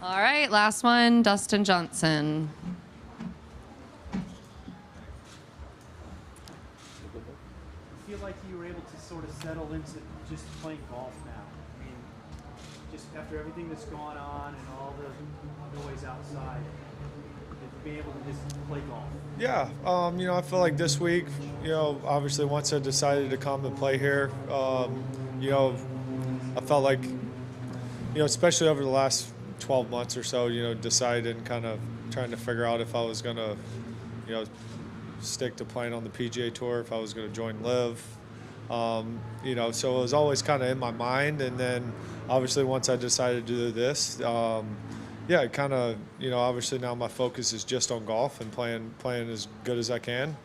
All right, last one, Dustin Johnson. I feel like you were able to sort of settle into just playing golf now. I mean, just after everything that's gone on and all the noise outside, to be able to just play golf. Yeah, you know, I feel like this week, you know, obviously once I decided to come and play here, you know, I felt like, you know, especially over the last 12 months or so, you know, decided and kind of trying to figure out if I was going to, you know, stick to playing on the PGA Tour, if I was going to join LIV. You know, so it was always kind of in my mind. And then obviously once I decided to do this, yeah, it kind of, you know, obviously now my focus is just on golf and playing as good as I can.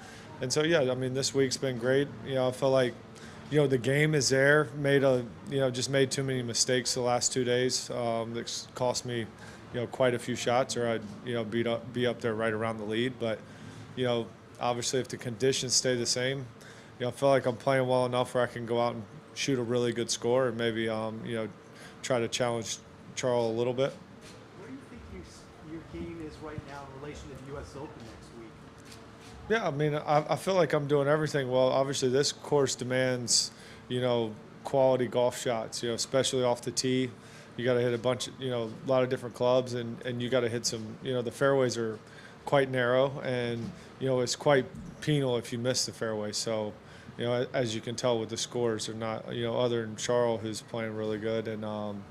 And so, yeah, I mean, this week's been great. You know, I feel like, you know, the game is there. Just made too many mistakes the last 2 days. That's cost me, you know, quite a few shots, or I'd, you know, be up there right around the lead. But, you know, obviously if the conditions stay the same, you know, I feel like I'm playing well enough where I can go out and shoot a really good score and maybe, you know, try to challenge Charles a little bit. Where do you think your game is right now in relation to the U.S. Open next week? Yeah, I mean, I feel like I'm doing everything well. Obviously, this course demands, you know, quality golf shots, you know, especially off the tee. You got to hit a bunch of, you know, a lot of different clubs, and you got to hit some, you know, the fairways are quite narrow, and, you know, it's quite penal if you miss the fairway. So, you know, as you can tell with the scores, they're not, you know, other than Charles, who's playing really good, and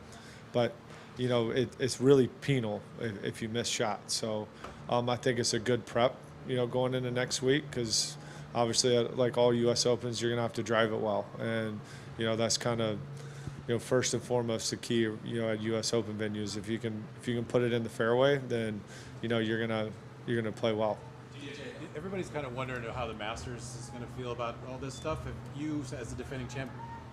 but, you know, it's really penal if you miss shots. So I think it's a good prep, you know, going into next week, because obviously, like all U.S. Opens, you're going to have to drive it well. And, you know, that's kind of, you know, first and foremost the key, you know, at U.S. Open venues. If you can put it in the fairway, then, you know, you're going to play well. Everybody's kind of wondering how the Masters is going to feel about all this stuff. Have you, as the defending champ,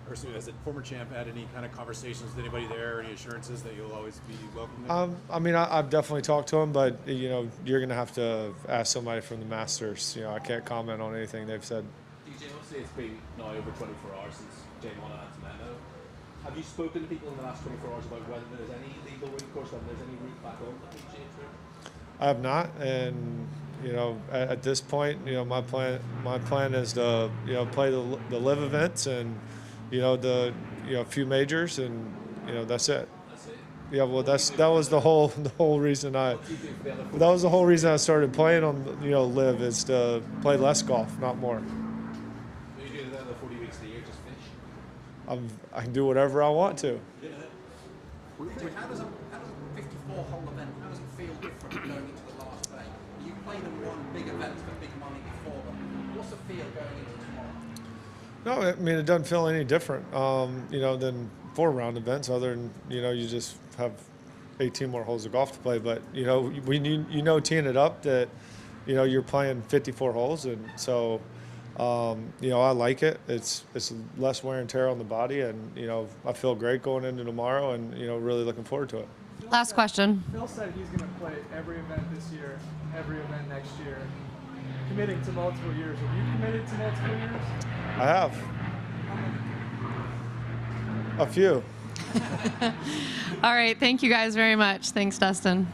or as a former champ, had any kind of conversations with anybody there, or any assurances that you'll always be welcome there? I mean, I've definitely talked to him, but, you know, you're going to have to ask somebody from the Masters. You know, I can't comment on anything they've said. DJ, obviously it's been now over 24 hours since Jay won at Antonello. Have you spoken to people in the last 24 hours about whether there's any legal recourse, whether there's any route back on the PGA Tour? I have not, and, you know, at this point, you know, my plan is to, you know, play the LIV events and, you know, a few majors, and, you know, that's it. That's it. Yeah, well, that was the whole reason I started playing on, you know, LIV, is to play less golf, not more. So you do that the 40 weeks of the year, just fish? I can do whatever I want to. Yeah. How does a 54-hole event, how does it feel different going into the last day? You played in one big event for big money before, but what's the feel going into tomorrow? No, I mean, it doesn't feel any different, you know, than 4-round events, other than, you know, you just have 18 more holes of golf to play. But, you know, you know, teeing it up that, you know, you're playing 54 holes, and so, you know, I like it. It's less wear and tear on the body, and, you know, I feel great going into tomorrow, and, you know, really looking forward to it. Last question. Phil said he's going to play every event this year, every event next year, committing to multiple years. Have you committed to multiple years? I have. A few. All right, thank you guys very much. Thanks, Dustin.